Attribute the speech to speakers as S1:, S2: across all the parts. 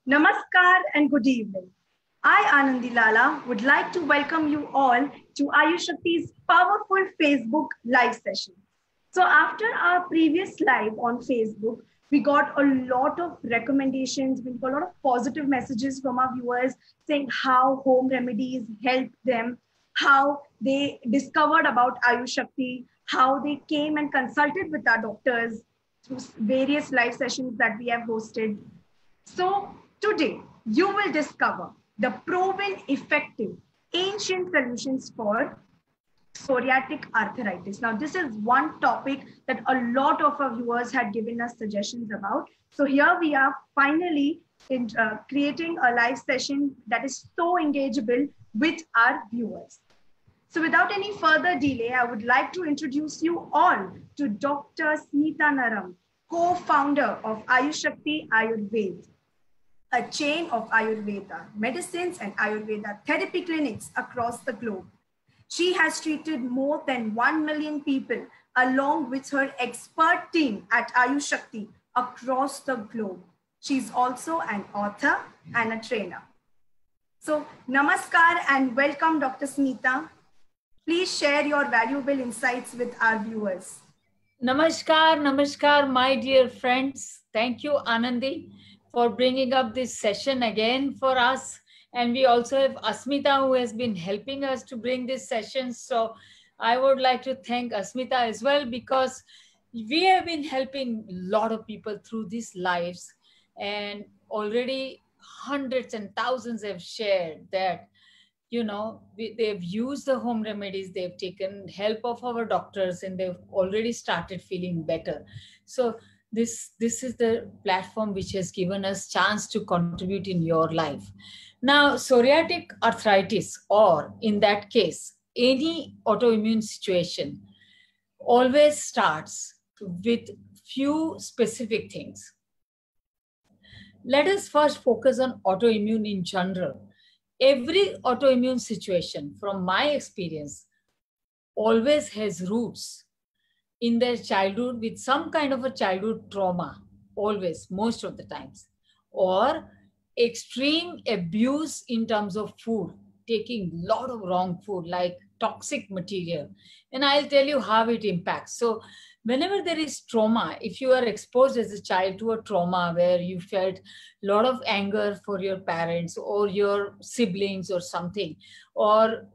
S1: Namaskar and good evening. I, Anandi Lala, would like to welcome you all to Ayush Shakti's powerful Facebook live session. So, after our previous live on Facebook, we got a lot of recommendations, we got a lot of positive messages from our viewers saying how home remedies help them, how they discovered about Ayush Shakti, how they came and consulted with our doctors through various live sessions that we have hosted. So, today you will discover the proven effective ancient solutions for psoriatic arthritis. Now, this is one topic that a lot of our viewers had given us suggestions about. So, here we are finally creating a live session that is so engageable with our viewers. So, without any further delay, I would like to introduce you all to Dr. Smita Naram, co founder of Ayush Shakti Ayurveda, a chain of Ayurveda medicines and Ayurveda therapy clinics across the globe. She has treated more than 1 million people along with her expert team at Ayush Shakti across the globe. She's also an author and a trainer. So, namaskar and welcome, Dr. Smita. Please share your valuable insights with our viewers.
S2: Namaskar, my dear friends. Thank you, Anandi, for bringing up this session again for us. And we also have Asmita, who has been helping us to bring this session. So I would like to thank Asmita as well, because we have been helping a lot of people through these lives. And already hundreds and thousands have shared that they've used the home remedies, they've taken help of our doctors, and they've already started feeling better. So this is the platform which has given us chance to contribute in your life. Now, psoriatic arthritis, or in that case, any autoimmune situation, always starts with few specific things. Let us first focus on autoimmune in general. Every autoimmune situation, from my experience, always has roots in their childhood with some kind of a childhood trauma, always, most of the times, or extreme abuse in terms of food, taking a lot of wrong food like toxic material. And I'll tell you how it impacts. So whenever there is trauma, if you are exposed as a child to a trauma where you felt a lot of anger for your parents or your siblings or something, or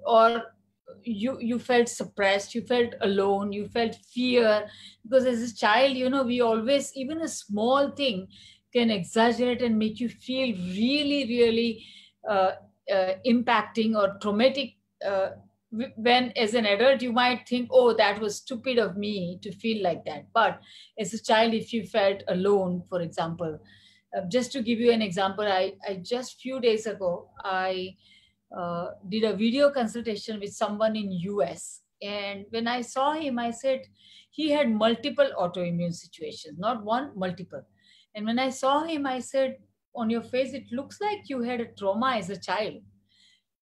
S2: you felt suppressed, you felt alone, you felt fear, because as a child, we always, even a small thing can exaggerate and make you feel really, really impacting or traumatic. When as an adult you might think, oh, that was stupid of me to feel like that. But as a child, if you felt alone, for example, just to give you an example, I just few days ago, I did a video consultation with someone in US. And when I saw him, I said he had multiple autoimmune situations, not one, multiple. And when I saw him, I said, on your face, it looks like you had a trauma as a child.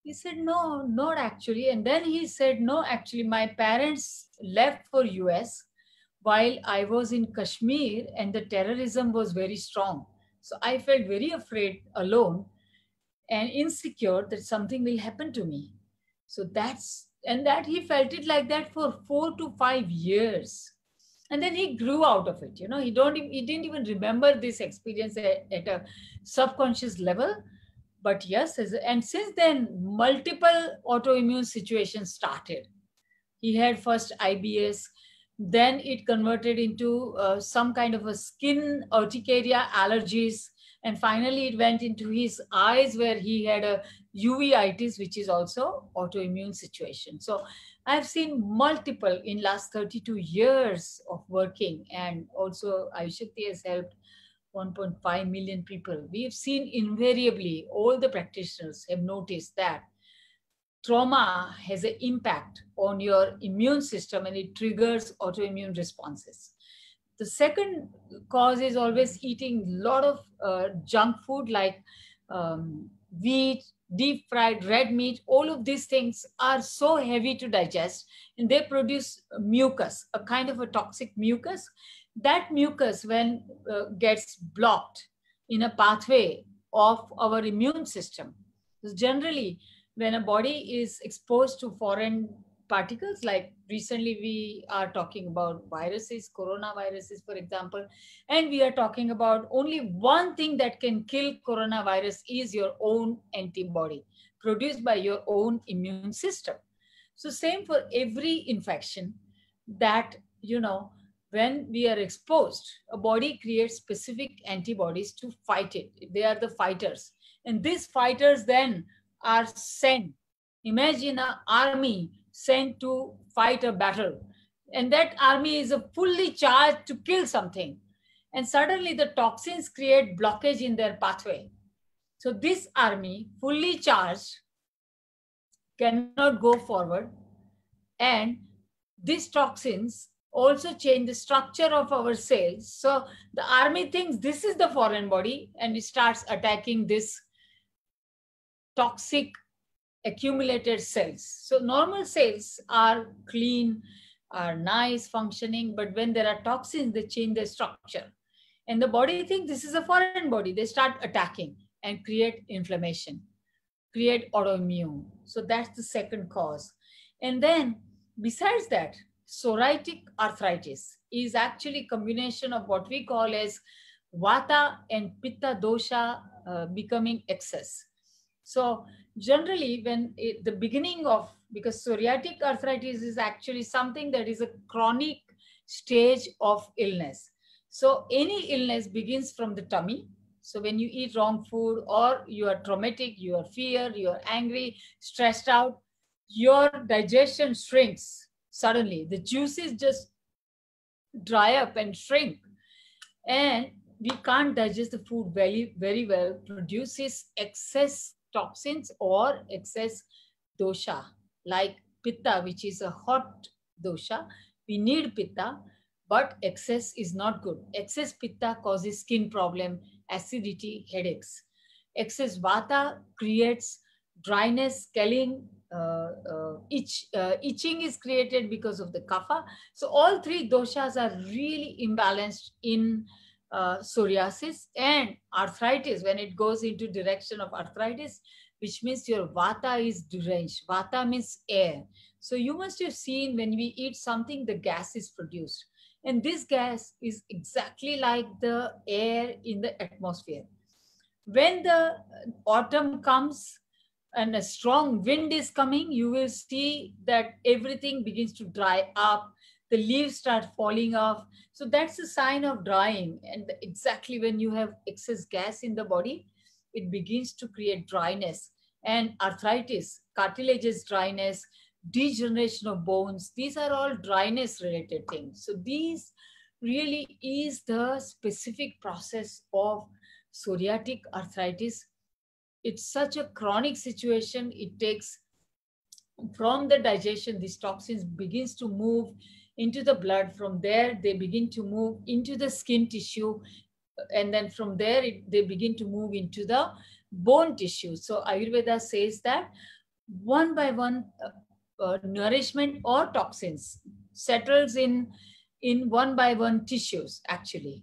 S2: He said, no, not actually. And then he said, no, actually, my parents left for US while I was in Kashmir and the terrorism was very strong. So I felt very afraid, alone and insecure that something will happen to me. So that he felt it like that for 4 to 5 years. And then he grew out of it. He didn't even remember this experience at a subconscious level. But yes, and since then, multiple autoimmune situations started. He had first IBS, then it converted into some kind of a skin urticaria, allergies, and finally it went into his eyes where he had a uveitis, which is also autoimmune situation. So I've seen multiple in last 32 years of working, and also Ayush Shakti has helped 1.5 million people. We've seen invariably all the practitioners have noticed that trauma has an impact on your immune system and it triggers autoimmune responses. The second cause is always eating a lot of junk food like wheat, deep fried, red meat. All of these things are so heavy to digest, and they produce mucus, a kind of a toxic mucus. That mucus, when gets blocked in a pathway of our immune system. So generally, when a body is exposed to foreign particles, like recently we are talking about viruses, coronaviruses, for example, and we are talking about only one thing that can kill coronavirus is your own antibody produced by your own immune system. So same for every infection that, when we are exposed, a body creates specific antibodies to fight it. They are the fighters. And these fighters then are sent. Imagine an army sent to fight a battle. And that army is a fully charged to kill something. And suddenly the toxins create blockage in their pathway. So this army, fully charged, cannot go forward. And these toxins also change the structure of our cells. So the army thinks this is the foreign body and it starts attacking this toxic accumulated cells. So normal cells are clean, are nice, functioning, but when there are toxins, they change their structure. And the body thinks this is a foreign body. They start attacking and create inflammation, create autoimmune. So that's the second cause. And then besides that, psoriatic arthritis is actually a combination of what we call as vata and pitta dosha becoming excess. So generally when the beginning of, because psoriatic arthritis is actually something that is a chronic stage of illness. So any illness begins from the tummy. So when you eat wrong food or you are traumatic, you are fear, you are angry, stressed out, your digestion shrinks suddenly. The juices just dry up and shrink. And we can't digest the food very, very well, produces excess toxins or excess dosha, like pitta, which is a hot dosha. We need pitta, but excess is not good. Excess pitta causes skin problem, acidity, headaches. Excess vata creates dryness, scaling, itching is created because of the kapha. So all three doshas are really imbalanced in psoriasis and arthritis. When it goes into direction of arthritis, which means your vata is deranged. Vata means air. So you must have seen when we eat something, the gas is produced. And this gas is exactly like the air in the atmosphere. When the autumn comes and a strong wind is coming, you will see that everything begins to dry up. The leaves start falling off. So that's a sign of drying. And exactly when you have excess gas in the body, it begins to create dryness and arthritis, cartilages dryness, degeneration of bones. These are all dryness related things. So these really is the specific process of psoriatic arthritis. It's such a chronic situation. It takes from the digestion, these toxins begins to move into the blood. From there, they begin to move into the skin tissue. And then from there, they begin to move into the bone tissue. So Ayurveda says that one by one, nourishment or toxins settles in one by one tissues actually.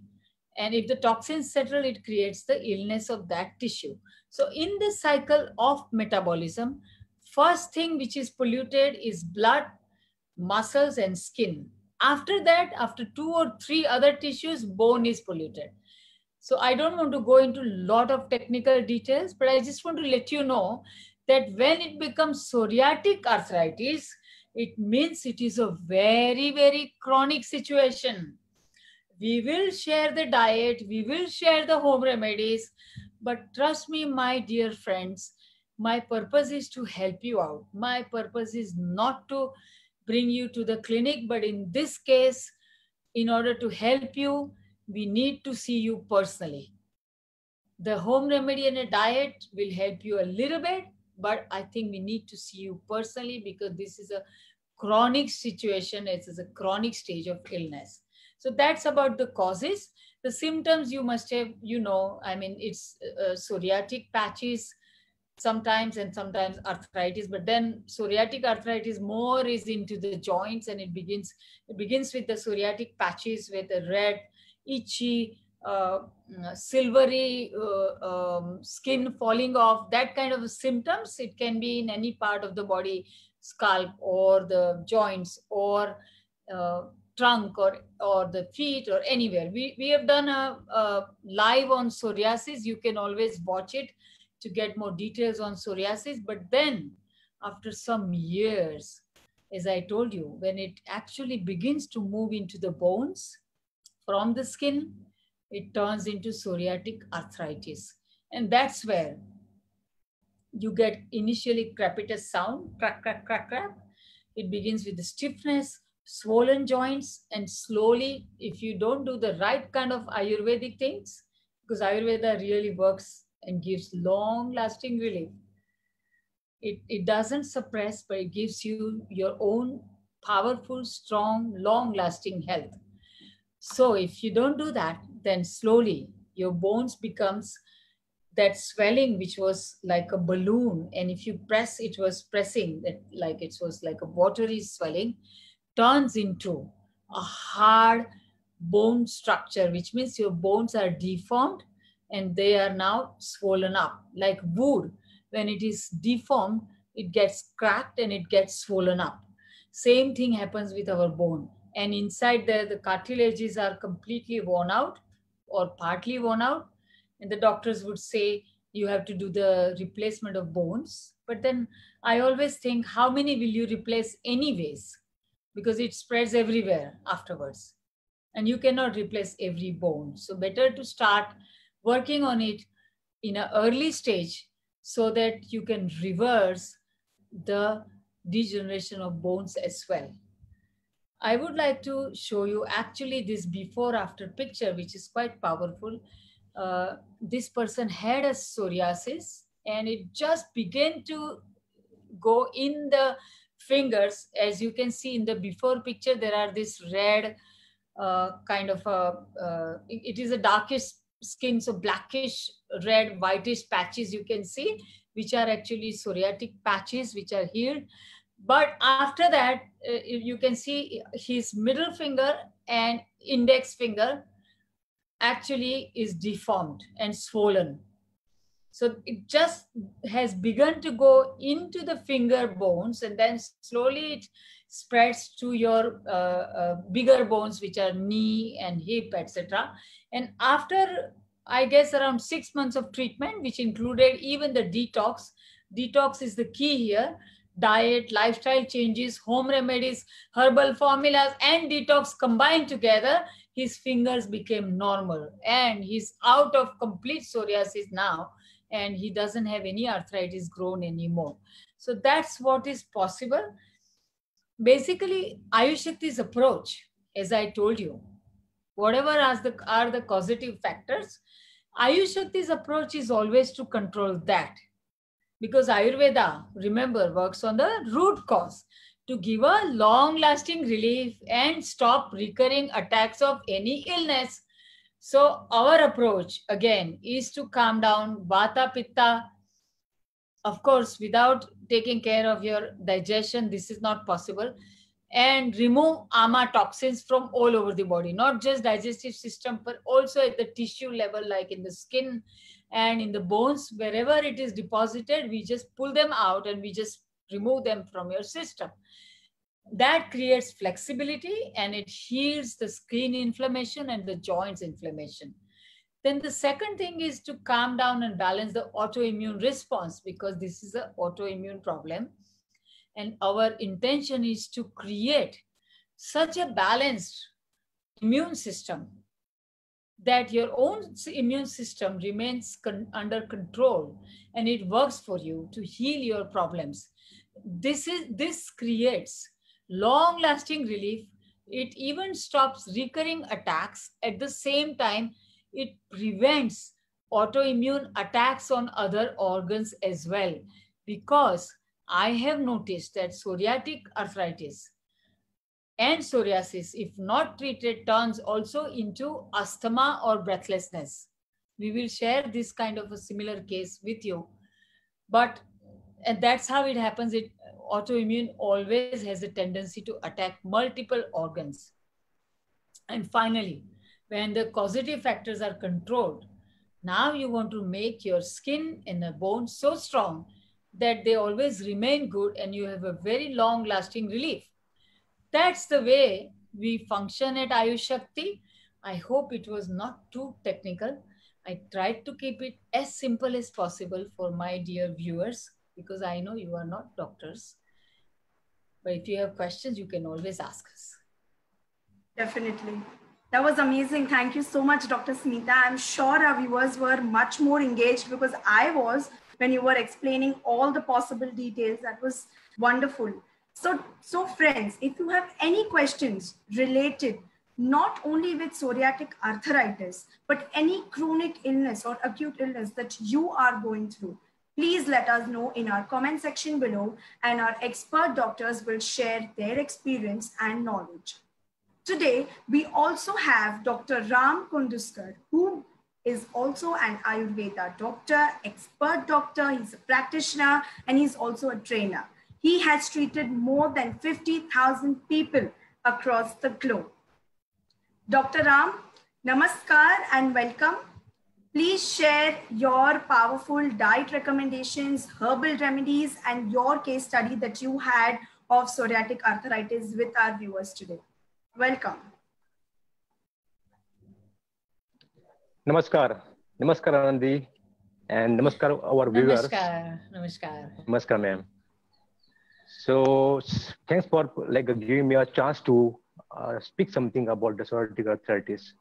S2: And if the toxins settle, it creates the illness of that tissue. So in the cycle of metabolism, first thing which is polluted is blood, muscles, and skin. After that, after 2 or 3 other tissues, bone is polluted. So I don't want to go into a lot of technical details, but I just want to let you know that when it becomes psoriatic arthritis, it means it is a very, very chronic situation. We will share the diet, we will share the home remedies, but trust me, my dear friends, my purpose is to help you out. My purpose is not to bring you to the clinic, but in this case, in order to help you, we need to see you personally. The home remedy and a diet will help you a little bit, but I think we need to see you personally because this is a chronic situation. It is a chronic stage of illness. So that's about the causes. The symptoms you must have, I mean, it's psoriatic patches sometimes and sometimes arthritis, but then psoriatic arthritis more is into the joints and it begins with the psoriatic patches with a red, itchy, silvery skin falling off, that kind of symptoms. It can be in any part of the body, scalp or the joints or trunk or the feet or anywhere. We have done a live on psoriasis. You can always watch it to get more details on psoriasis. But then after some years, as I told you, when it actually begins to move into the bones from the skin, it turns into psoriatic arthritis. And that's where you get initially crepitus sound, crack, crack, crack, crack. It begins with the stiffness, swollen joints, and slowly, if you don't do the right kind of Ayurvedic things, because Ayurveda really works and gives long lasting relief. It doesn't suppress, but it gives you your own powerful, strong, long lasting health. So if you don't do that, then slowly your bones becomes that swelling, which was like a balloon. And if you press, it was pressing that, like it was like a watery swelling, turns into a hard bone structure, which means your bones are deformed and they are now swollen up. Like wood, when it is deformed, it gets cracked and it gets swollen up. Same thing happens with our bone. And inside there, the cartilages are completely worn out or partly worn out. And the doctors would say, you have to do the replacement of bones. But then I always think, how many will you replace anyways? Because it spreads everywhere afterwards. And you cannot replace every bone. So better to start working on it in an early stage so that you can reverse the degeneration of bones as well. I would like to show you actually this before after picture, which is quite powerful. This person had a psoriasis and it just began to go in the fingers. As you can see in the before picture, there are this red kind of it is a darkish skin, so blackish, red, whitish patches you can see, which are actually psoriatic patches which are healed. But after that, you can see his middle finger and index finger actually is deformed and swollen. So it just has begun to go into the finger bones and then slowly it spreads to your bigger bones, which are knee and hip, etc. And after, I guess, around 6 months of treatment, which included even the detox is the key here. Diet, lifestyle changes, home remedies, herbal formulas, and detox combined together, his fingers became normal and he's out of complete psoriasis now, and he doesn't have any arthritis grown anymore. So that's what is possible. Basically, Ayush Shakti's approach, as I told you, whatever are the causative factors, Ayush Shakti's approach is always to control that. Because Ayurveda, remember, works on the root cause to give a long-lasting relief and stop recurring attacks of any illness. So our approach, again, is to calm down Vata, Pitta. Of course, without taking care of your digestion, this is not possible. And remove ama toxins from all over the body, not just digestive system, but also at the tissue level, like in the skin and in the bones. Wherever it is deposited, we just pull them out and we just remove them from your system. That creates flexibility and it heals the skin inflammation and the joints inflammation. Then the second thing is to calm down and balance the autoimmune response, because this is an autoimmune problem. And our intention is to create such a balanced immune system that your own immune system remains under control and it works for you to heal your problems. This creates long-lasting relief. It even stops recurring attacks. At the same time, it prevents autoimmune attacks on other organs as well, because I have noticed that psoriatic arthritis and psoriasis, if not treated, turns also into asthma or breathlessness. We will share this kind of a similar case with you. But and that's how it happens. Autoimmune always has a tendency to attack multiple organs. And finally, when the causative factors are controlled, now you want to make your skin and the bones so strong that they always remain good and you have a very long lasting relief. That's the way we function at Ayush Shakti. I hope it was not too technical. I tried to keep it as simple as possible for my dear viewers because I know you are not doctors. But if you have questions, you can always ask us.
S1: Definitely. That was amazing. Thank you so much, Dr. Smita. I'm sure our viewers were much more engaged because I was when you were explaining all the possible details. That was wonderful. So friends, if you have any questions related not only with psoriatic arthritis, but any chronic illness or acute illness that you are going through, please let us know in our comment section below, and our expert doctors will share their experience and knowledge. Today, we also have Dr. Ram Kunduskar, who is also an Ayurveda doctor, expert doctor, he's a practitioner, and he's also a trainer. He has treated more than 50,000 people across the globe. Dr. Ram, namaskar and welcome. Please share your powerful diet recommendations, herbal remedies, and your case study that you had of psoriatic arthritis with our viewers today. Welcome.
S3: Namaskar. Namaskar, Anandi. And namaskar, our viewers.
S2: Namaskar. Namaskar.
S3: Namaskar, ma'am. So, thanks for giving me a chance to speak something about the psoriatic arthritis.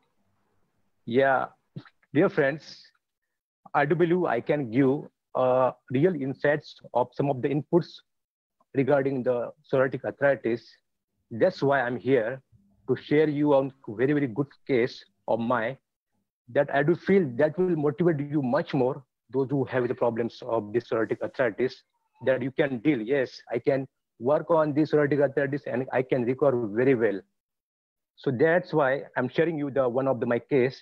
S3: Yeah, dear friends, I do believe I can give real insights of some of the inputs regarding the psoriatic arthritis. That's why I'm here to share you a very, very good case of mine that I do feel that will motivate you much more, those who have the problems of this psoriatic arthritis, that you can deal. Yes, I can work on this psoriatic arthritis and I can recover very well. So that's why I'm sharing you the one of my case,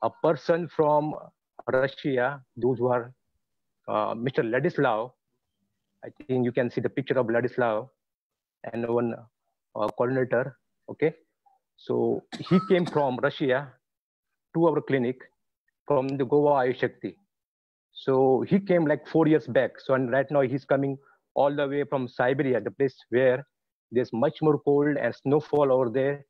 S3: a person from Russia, those who are Mr. Ladislav. I think you can see the picture of Ladislav and one coordinator. Okay, so he came from Russia to our clinic from the Goa Ayush Shakti. So he came like 4 years back. So and right now he's coming all the way from Siberia, the place where there's much more cold and snowfall over there,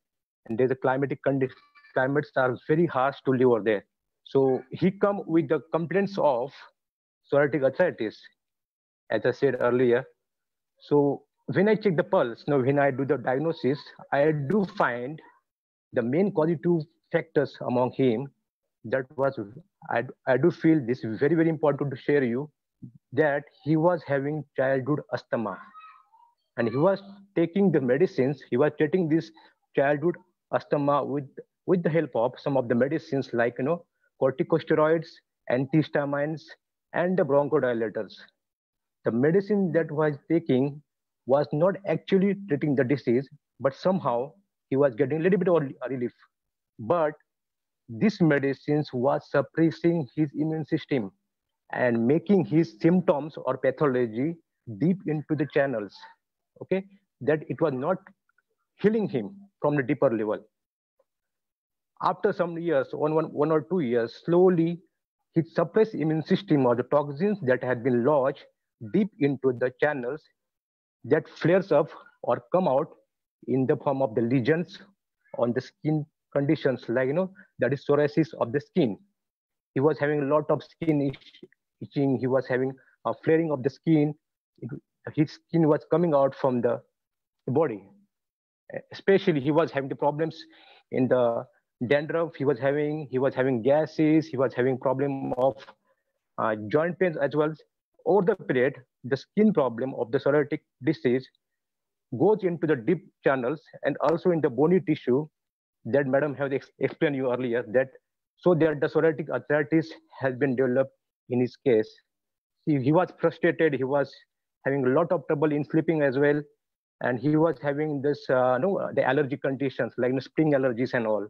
S3: and there's a climates are very harsh to live over there. So he come with the complaints of psoriatic arthritis, as I said earlier. So when I check the pulse, when I do the diagnosis, I do find the main causative factors among him. That was, I do feel this is very, very important to share you, that he was having childhood asthma. And he was taking the medicines, he was treating this childhood asthma with the help of some of the medicines like, corticosteroids, antihistamines, and the bronchodilators. The medicine that was taking was not actually treating the disease, but somehow he was getting a little bit of relief. But this medicines was suppressing his immune system and making his symptoms or pathology deep into the channels. Okay, that it was not healing him from the deeper level. After some years, one or 2 years, slowly his suppressed immune system or the toxins that had been lodged deep into the channels that flares up or come out in the form of the lesions on the skin conditions, like that is psoriasis of the skin. He was having a lot of skin itching. He was having a flaring of the skin. His skin was coming out from the body. Especially, he was having the problems in the dandruff. He was having gases. He was having problem of joint pains as well. Over the period, the skin problem of the psoriatic disease goes into the deep channels and also in the bony tissue that madam has explained you earlier, that so that the psoriatic arthritis has been developed in his case. He was frustrated. He was having a lot of trouble in sleeping as well. And he was having this, the allergy conditions like spring allergies and all.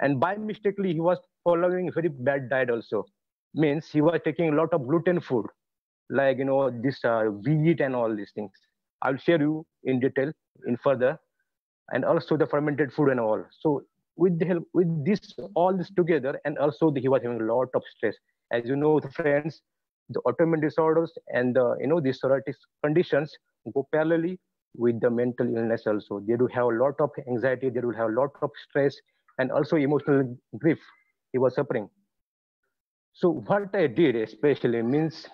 S3: And by mistakenly, he was following very bad diet also. Means he was taking a lot of gluten food, like, this wheat and all these things. I'll share you in detail in further. And also the fermented food and all. So with the help with this all this together, and also he was having a lot of stress. As you know, the friends, the autoimmune disorders and the the psoriatic conditions go parallelly with the mental illness also. They do have a lot of anxiety, they do have a lot of stress, and also emotional grief he was suffering. So what I did especially means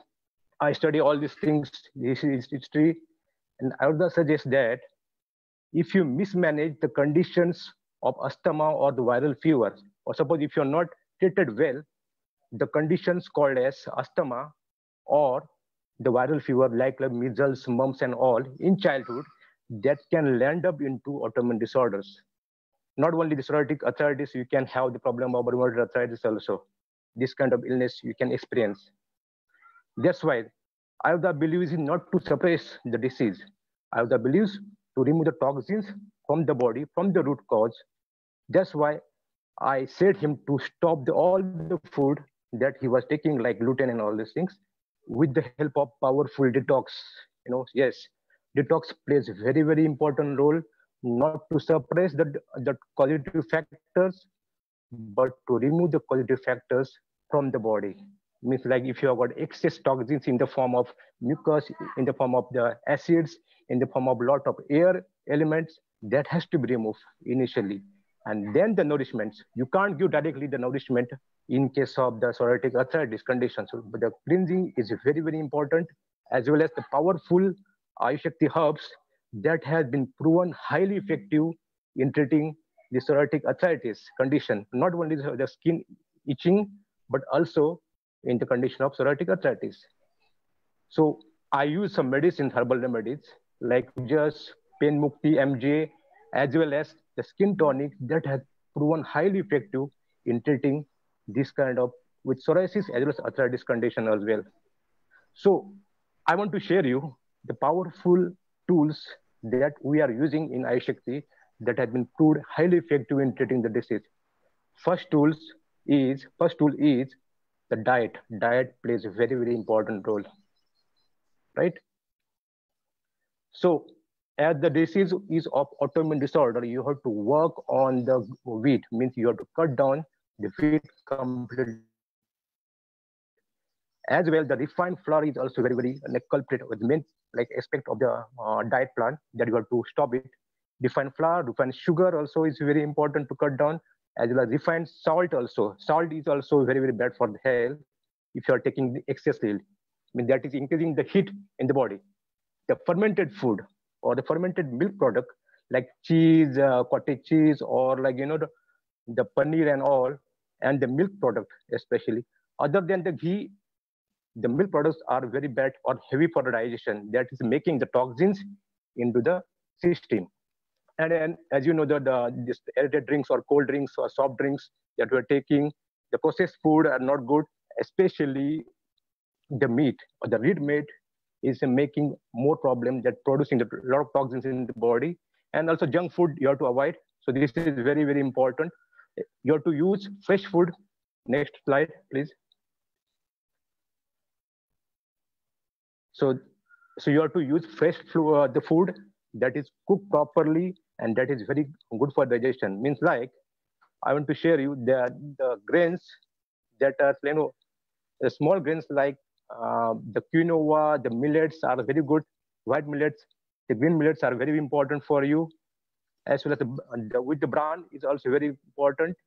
S3: I study all these things, this is history, and I would suggest that if you mismanage the conditions of asthma or the viral fever, or suppose if you're not treated well, the conditions called as asthma or the viral fever like measles, mumps, and all in childhood, that can land up into autoimmune disorders. Not only the psoriatic arthritis, you can have the problem of rheumatoid arthritis also. This kind of illness you can experience. That's why I have the belief is not to suppress the disease. I have the beliefs to remove the toxins from the body, from the root cause. That's why I said him to stop all the food that he was taking, like gluten and all these things, with the help of powerful detox. Yes, detox plays a very, very important role, not to suppress the causative factors, but to remove the causative factors from the body. Means like if you have got excess toxins in the form of mucus, in the form of the acids, in the form of lot of air elements, that has to be removed initially. And then the nourishments. You can't give directly the nourishment in case of the psoriatic arthritis condition. So, but the cleansing is very, very important, as well as the powerful Ayush Shakti herbs that has been proven highly effective in treating the psoriatic arthritis condition, not only the skin itching, but also in the condition of psoriatic arthritis. So I use some medicines, herbal remedies, like just Pain Mukti MJ, as well as the skin tonic that has proven highly effective in treating this kind of with psoriasis as well as arthritis condition as well. So I want to share you the powerful tools that we are using in Ayush Shakti that have been proved highly effective in treating the disease. First tool is the diet. Diet plays a very, very important role, right? So as the disease is of autoimmune disorder, you have to work on the wheat, means you have to cut down the wheat completely. As well, the refined flour is also very, very culprit with main like aspect of the diet plan that you have to stop it. Refined flour, refined sugar also is very important to cut down, as well as refined salt also. Salt is also very, very bad for the health if you are taking the excessively. I mean, that is increasing the heat in the body. The fermented food or the fermented milk product like cheese, cottage cheese, or like, the paneer and all, and the milk product especially, other than the ghee, the milk products are very bad or heavy for the digestion. That is making the toxins into the system. And as you know, this aerated drinks or cold drinks or soft drinks that we're taking, the processed food are not good, especially the meat or the red meat is making more problem that producing a lot of toxins in the body. And also junk food you have to avoid. So this is very, very important. You have to use fresh food. Next slide, please. So you have to use fresh the food that is cooked properly and that is very good for digestion. Means like, I want to share you the grains that are, the small grains like the quinoa, the millets are very good. White millets, the green millets are very important for you. As well as with the brown is also very important.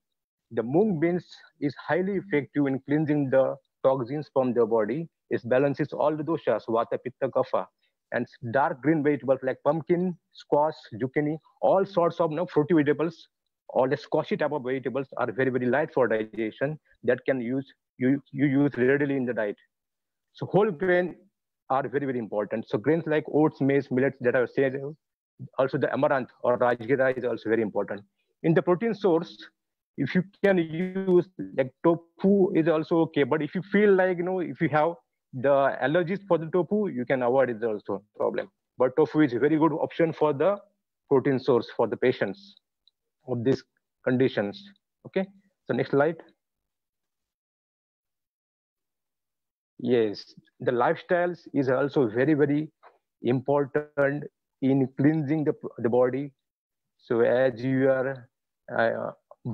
S3: The mung beans is highly effective in cleansing the toxins from the body. It balances all the doshas, vata, pitta, kapha. And dark green vegetables like pumpkin, squash, zucchini, all sorts of fruity vegetables, all the squashy type of vegetables are very, very light for digestion that can you use readily in the diet. So whole grain are very, very important. So grains like oats, maize, millets that I said, also the amaranth or rajgira is also very important. In the protein source, if you can use like tofu is also okay. But if you feel like, if you have the allergies for the tofu, you can avoid it also a problem. But tofu is a very good option for the protein source for the patients of these conditions. Okay, so next slide. Yes, the lifestyles is also very, very important in cleansing the body. So as you are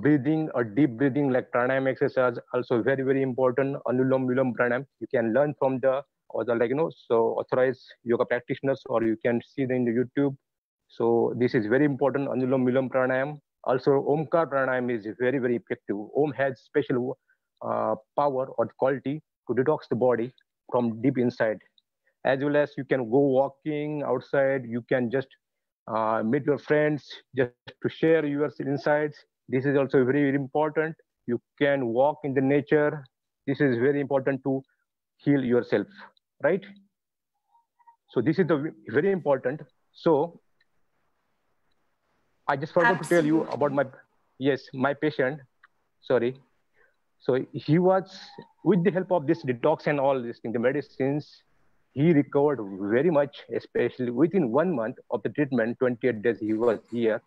S3: breathing or deep breathing like pranayama exercise also very, very important. Anulom Vilom pranayam. You can learn from the or the so authorized yoga practitioners, or you can see them in the YouTube. So this is very important. Anulom Vilom pranayam. Also, Omkar pranayam is very, very effective. Om has special power or quality to detox the body from deep inside. As well as you can go walking outside. You can just meet your friends just to share your insights. This is also very, very important. You can walk in the nature. This is very important to heal yourself, right? So this is the very important. So I just forgot to tell you about my patient. Sorry. So he was, with the help of this detox and all this thing, the medicines, he recovered very much, especially within 1 month of the treatment, 28 days he was here.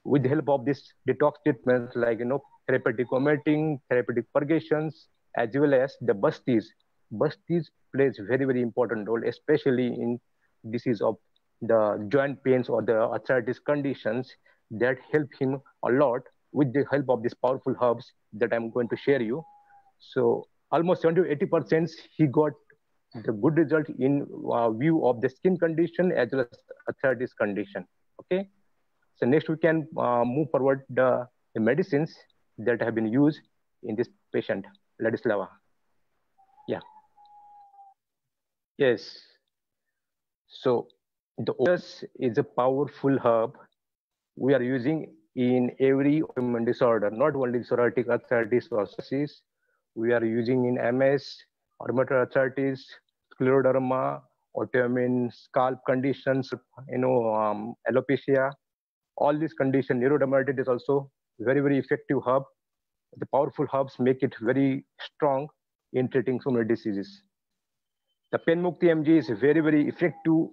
S3: With the help of this detox treatments like, therapeutic vomiting, therapeutic purgations, as well as the Bastis. Bastis plays very, very important role, especially in disease of the joint pains or the arthritis conditions that help him a lot with the help of these powerful herbs that I'm going to share you. So almost 70 to 80% he got the good result in view of the skin condition as well as arthritis condition. Okay. So next we can move forward the medicines that have been used in this patient, Ladislava. Yeah. Yes. So the Otus is a powerful herb we are using in every autoimmune disorder, not only psoriatic arthritis or psoriasis. We are using in MS, rheumatoid arthritis, scleroderma, autoimmune scalp conditions, alopecia. All these conditions, neurodermatitis is also very, very effective herb. The powerful herbs make it very strong in treating so many diseases. The Penmukti MG is a very, very effective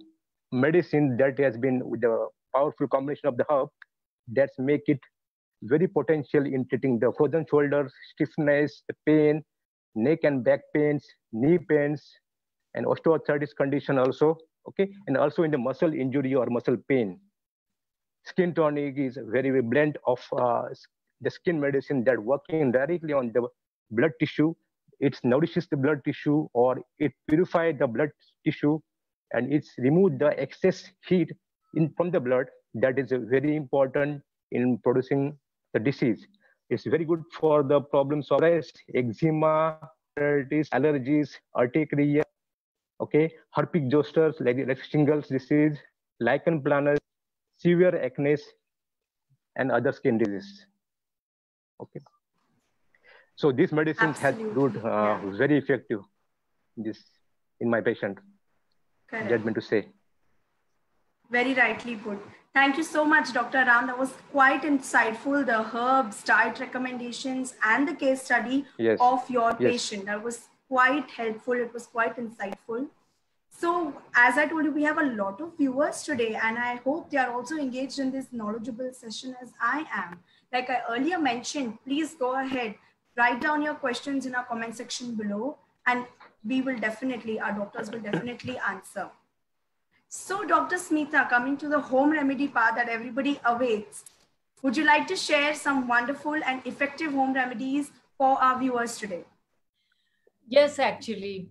S3: medicine that has been with the powerful combination of the herb that make it very potential in treating the frozen shoulders, stiffness, the pain, neck and back pains, knee pains, and osteoarthritis condition also. Okay, and also in the muscle injury or muscle pain. Skin tonic is a very, very blend of the skin medicine that working directly on the blood tissue. It nourishes the blood tissue or it purifies the blood tissue and it's remove the excess heat from the blood. That is very important in producing the disease. It's very good for the problems of eczema, allergies, urticaria, okay, herpes zoster, like shingles disease, lichen planus, severe acne, and other skin diseases. Okay. So these medicines have proved very effective in my patient.
S1: Correct.
S3: Judgment to say.
S1: Very rightly put. Thank you so much, Dr. Ram. That was quite insightful. The herbs, diet recommendations, and the case study of your patient. That was quite helpful. It was quite insightful. So, as I told you, we have a lot of viewers today, and I hope they are also engaged in this knowledgeable session as I am. Like I earlier mentioned, please go ahead, write down your questions in our comment section below, and we will definitely, our doctors will definitely answer. So, Dr. Smita, coming to the home remedy part that everybody awaits, would you like to share some wonderful and effective home remedies for our viewers today?
S2: Yes, actually.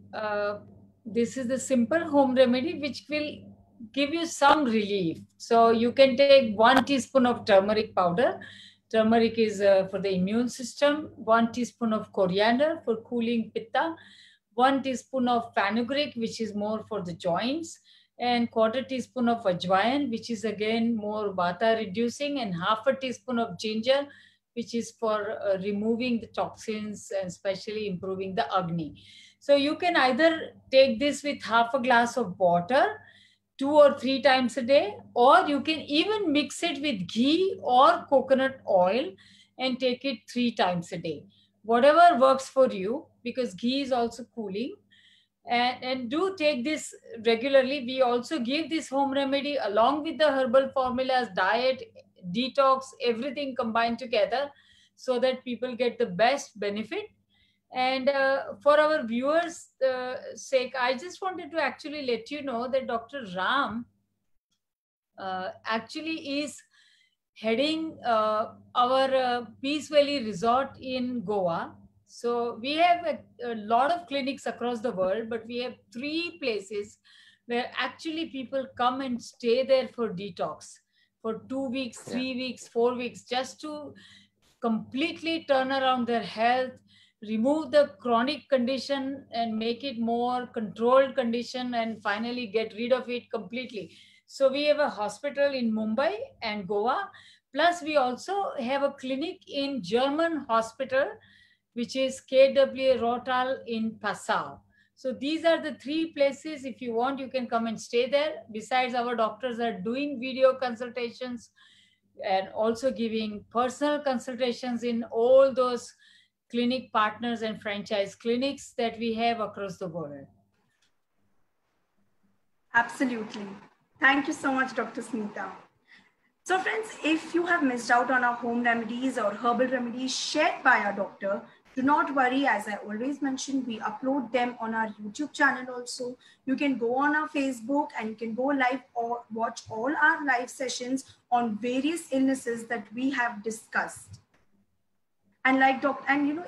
S2: This is the simple home remedy which will give you some relief. So you can take 1 teaspoon of turmeric powder. Turmeric is for the immune system. 1 teaspoon of coriander for cooling pitta. 1 teaspoon of fenugreek, which is more for the joints, and 1/4 teaspoon of ajwain, which is again more vata reducing, and 1/2 teaspoon of ginger, which is for removing the toxins and especially improving the agni. So you can either take this with 1/2 glass of water 2 or 3 times a day, or you can even mix it with ghee or coconut oil and take it 3 times a day. Whatever works for you, because ghee is also cooling. And do take this regularly. We also give this home remedy along with the herbal formulas, diet, detox, everything combined together so that people get the best benefit. And for our viewers' sake, I just wanted to actually let you know that Dr. Ram actually is heading our Peace Valley Resort in Goa. So we have a lot of clinics across the world, but we have 3 places where actually people come and stay there for detox for 2 weeks, 3 weeks, 4 weeks, just to completely turn around their health, remove the chronic condition and make it more controlled condition, and finally get rid of it completely. So we have a hospital in Mumbai and Goa. Plus we also have a clinic in German hospital, which is KWA Rotal in Passau. So these are the 3 places. If you want, you can come and stay there. Besides, our doctors are doing video consultations and also giving personal consultations in all those clinic partners and franchise clinics that we have across the world.
S1: Absolutely. Thank you so much, Dr. Smita. So friends, if you have missed out on our home remedies or herbal remedies shared by our doctor, do not worry. As I always mention, we upload them on our YouTube channel also. You can go on our Facebook and you can go live or watch all our live sessions on various illnesses that we have discussed. And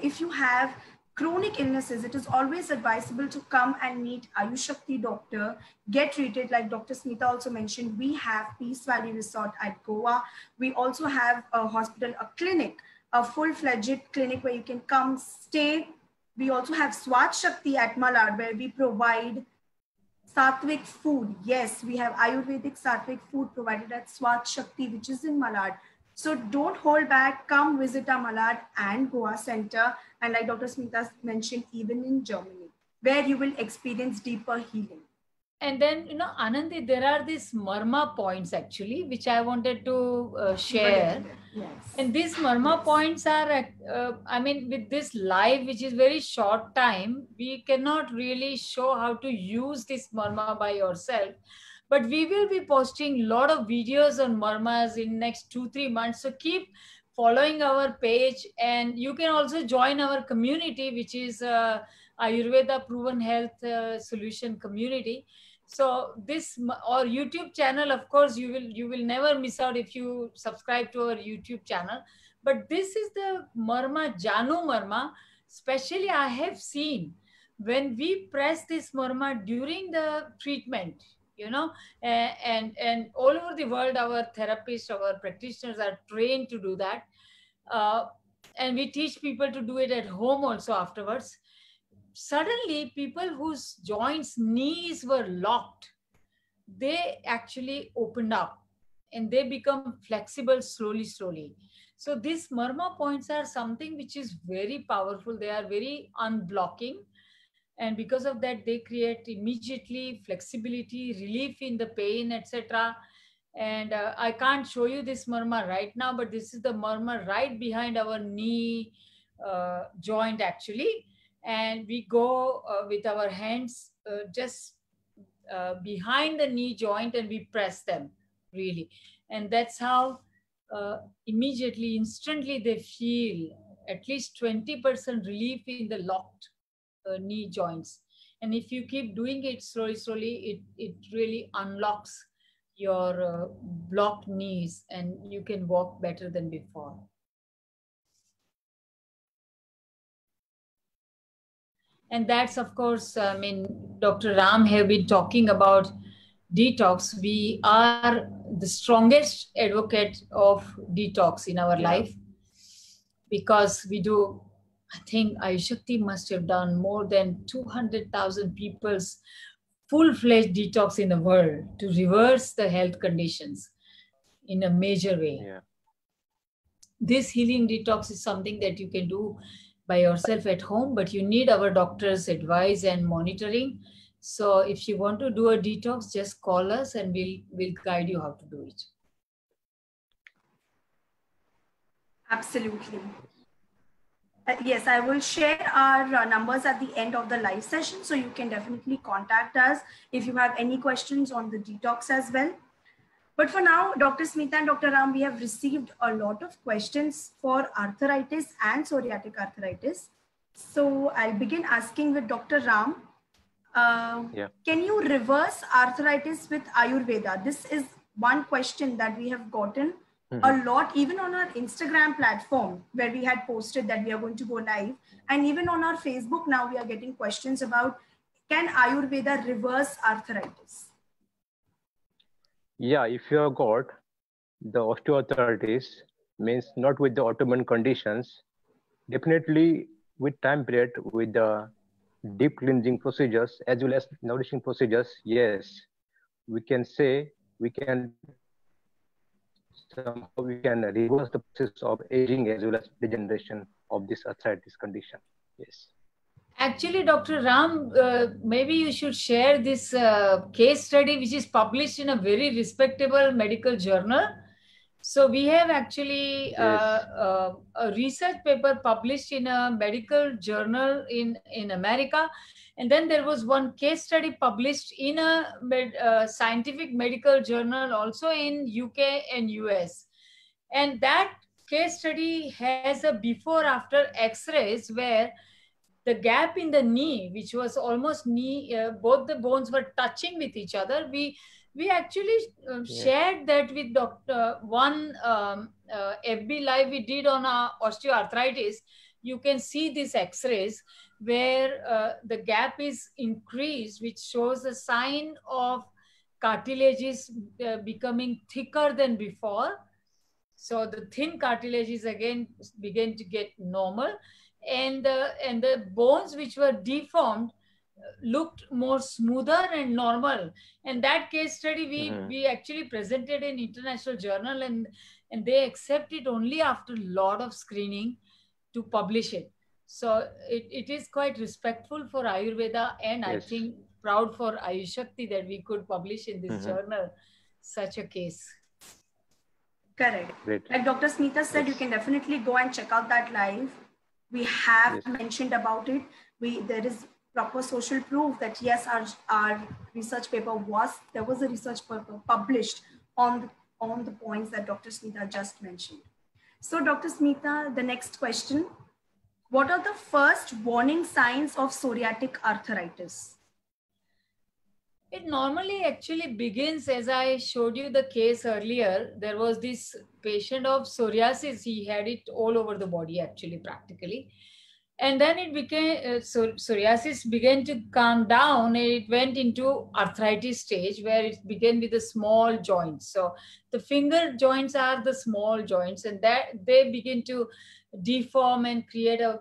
S1: if you have chronic illnesses, it is always advisable to come and meet Ayush Shakti doctor, get treated. Like Dr. Smita also mentioned, we have Peace Valley Resort at Goa. We also have a hospital, a clinic, a full-fledged clinic where you can come stay. We also have Swat Shakti at Malad, where we provide Sattvic food. Yes, we have Ayurvedic Sattvic food provided at Swat Shakti, which is in Malad. So don't hold back, come visit our Malad and Goa Center. And like Dr. Smita mentioned, even in Germany, where you will experience deeper healing.
S2: And then, Anandi, there are these Marma points actually, which I wanted to share.
S1: Yes.
S2: And these Marma points are, with this live, which is very short time, we cannot really show how to use this Marma by yourself. But we will be posting a lot of videos on Marmas in next 2-3 months. So keep following our page, and you can also join our community, which is Ayurveda Proven Health Solution Community. So this, or YouTube channel, of course, you will never miss out if you subscribe to our YouTube channel. But this is the Marma, Janu Marma. Especially I have seen when we press this Marma during the treatment, and all over the world, our therapists, our practitioners are trained to do that. And we teach people to do it at home also afterwards. Suddenly, people whose joints, knees were locked, they actually opened up and they become flexible slowly, slowly. So these Marma points are something which is very powerful. They are very unblocking. And because of that, they create immediately flexibility, relief in the pain, etc. And I can't show you this Marma right now, but this is the Marma right behind our knee joint actually. And we go with our hands just behind the knee joint and we press them really. And that's how immediately, instantly they feel at least 20% relief in the locked knee joints. And if you keep doing it slowly, slowly, it really unlocks your blocked knees and you can walk better than before. And that's, of course, Dr. Ram have been talking about detox. We are the strongest advocate of detox in our life because we do. I think Ayush Shakti must have done more than 200,000 people's full-fledged detox in the world to reverse the health conditions in a major way.
S3: Yeah.
S2: This healing detox is something that you can do by yourself at home, but you need our doctor's advice and monitoring. So if you want to do a detox, just call us and we'll guide you how to do it.
S1: Absolutely. Yes, I will share our numbers at the end of the live session. So you can definitely contact us if you have any questions on the detox as well. But for now, Dr. Smita and Dr. Ram, we have received a lot of questions for arthritis and psoriatic arthritis. So I'll begin asking with Dr. Ram. Can you reverse arthritis with Ayurveda? This is one question that we have gotten a lot, even on our Instagram platform where we had posted that we are going to go live, and even on our Facebook now we are getting questions about, can Ayurveda reverse arthritis?
S3: Yeah, if you have got the osteoarthritis, means not with the autoimmune conditions, definitely with time period, with the deep cleansing procedures as well as nourishing procedures, yes, we can say we can somehow we can reverse the process of aging as well as degeneration of this arthritis condition. Yes.
S2: Actually, Dr. Ram, maybe you should share this case study, which is published in a very respectable medical journal. So we have actually
S3: Yes.
S2: a research paper published in a medical journal in America. And then there was one case study published in a scientific medical journal also in UK and US. And that case study has a before after x-rays where the gap in the knee, which was almost knee, both the bones were touching with each other. We actually shared that with Dr. One FB Live we did on osteoarthritis. You can see these X-rays where the gap is increased, which shows a sign of cartilages becoming thicker than before. So the thin cartilages again began to get normal, and the bones which were deformed looked more smoother and normal. And that case study we actually presented in international journal, and they accept it only after a lot of screening to publish it. So it is quite respectful for Ayurveda, and yes, I think proud for Ayush Shakti that we could publish in this journal such a case.
S1: Correct. Great. Like Dr. Smita said, you can definitely go and check out that live. We have mentioned about it. There is proper social proof that yes, our research paper there was a research paper published on the points that Dr. Smita just mentioned. So Dr. Smita, the next question, what are the first warning signs of psoriatic arthritis?
S2: It normally actually begins, as I showed you the case earlier, there was this patient of psoriasis. He had it all over the body, actually, practically. And then it became, psoriasis began to calm down, and it went into arthritis stage where it began with the small joints. So the finger joints are the small joints, and that they begin to deform and create a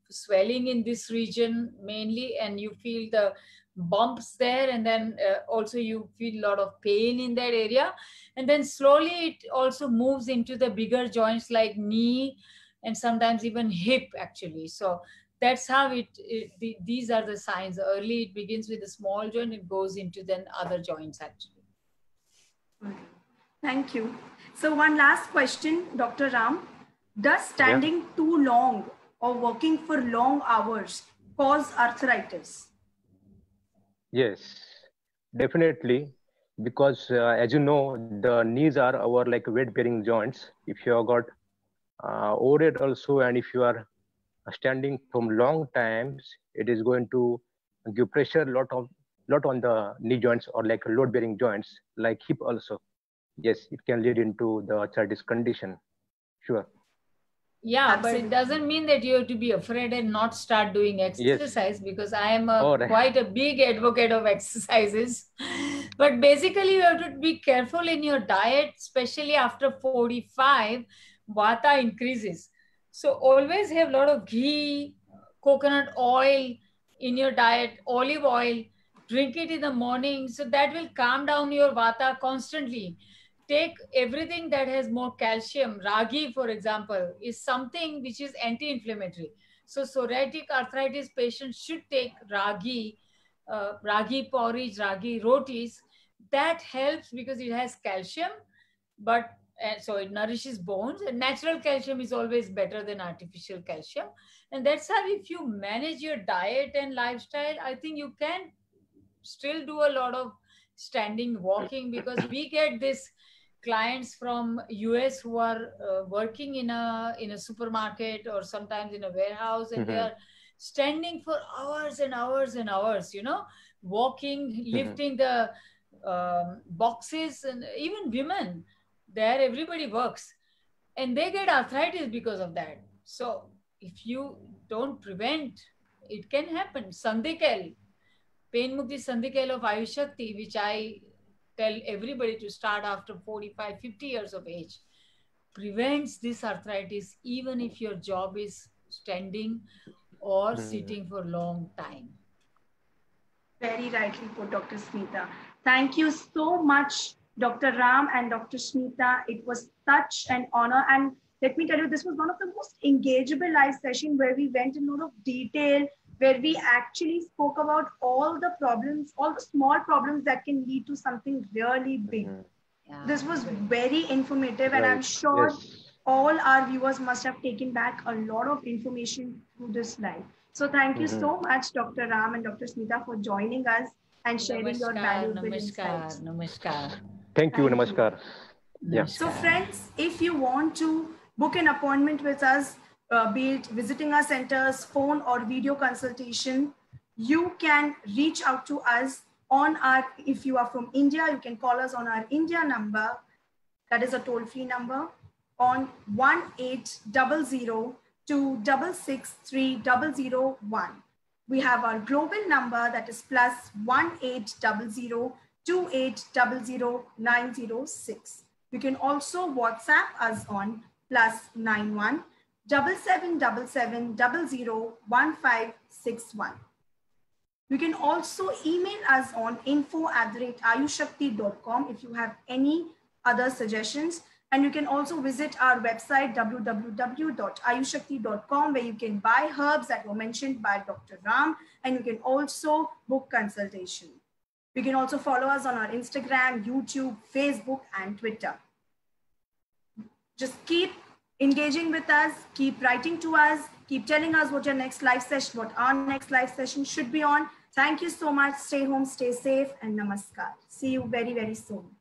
S2: swelling in this region mainly, and you feel the bumps there, and then also you feel a lot of pain in that area, and then slowly it also moves into the bigger joints like knee and sometimes even hip actually. So that's how these are the signs. Early it begins with a small joint, it goes into then other joints actually.
S1: Thank you. So one last question, Dr. Ram, does standing too long or working for long hours cause arthritis?
S3: Yes, definitely, because as you know, the knees are our like weight-bearing joints. If you have got overweight also, and if you are standing from long times, it is going to give pressure lot on the knee joints or like load-bearing joints, like hip also. Yes, it can lead into the arthritis condition. Sure.
S2: Yeah, absolutely. But it doesn't mean that you have to be afraid and not start doing exercise, because I am quite a big advocate of exercises. But basically, you have to be careful in your diet, especially after 45, Vata increases. So always have a lot of ghee, coconut oil in your diet, olive oil, drink it in the morning. So that will calm down your Vata constantly. Take everything that has more calcium. Ragi, for example, is something which is anti-inflammatory. So psoriatic arthritis patients should take ragi, ragi porridge, ragi rotis. That helps because it has calcium, but so it nourishes bones. And natural calcium is always better than artificial calcium. And that's how, if you manage your diet and lifestyle, I think you can still do a lot of standing walking, because we get this clients from US who are working in a supermarket or sometimes in a warehouse, and they are standing for hours and hours and hours, you know, walking, lifting the boxes, and even women There everybody works and they get arthritis because of that. So if you don't prevent, it can happen. Sandhikail, Pain Mukti Sandhikail of Ayush Shakti, which I tell everybody to start after 45, 50 years of age, prevents this arthritis even if your job is standing or sitting for a long time.
S1: Very rightly put, Dr. Smita. Thank you so much, Dr. Ram and Dr. Smita. It was such an honor. And let me tell you, this was one of the most engageable live sessions where we went in a lot of detail, where we actually spoke about all the problems, all the small problems that can lead to something really big. Yeah. This was very informative, and I'm sure all our viewers must have taken back a lot of information through this live. So thank you so much, Dr. Ram and Dr. Smita, for joining us and sharing your valuable insights.
S2: Namaskar.
S3: Thank you. Namaskar.
S1: Yeah. So friends, if you want to book an appointment with us, be it visiting our centers, phone or video consultation, you can reach out to us on our, if you are from India, you can call us on our India number. That is a toll-free number on 1-800-266-3001. We have our global number, that is +1-800-2800-906. You can also WhatsApp us on +91 7777001561. You can also email us on info@ayushshakti.com if you have any other suggestions. And you can also visit our website www.ayushshakti.com, where you can buy herbs that were mentioned by Dr. Ram, and you can also book consultation. You can also follow us on our Instagram, YouTube, Facebook, and Twitter. Just keep engaging with us, keep writing to us, keep telling us what your next live session, what our next live session should be on. Thank you so much. Stay home, stay safe, and namaskar. See you very, very soon.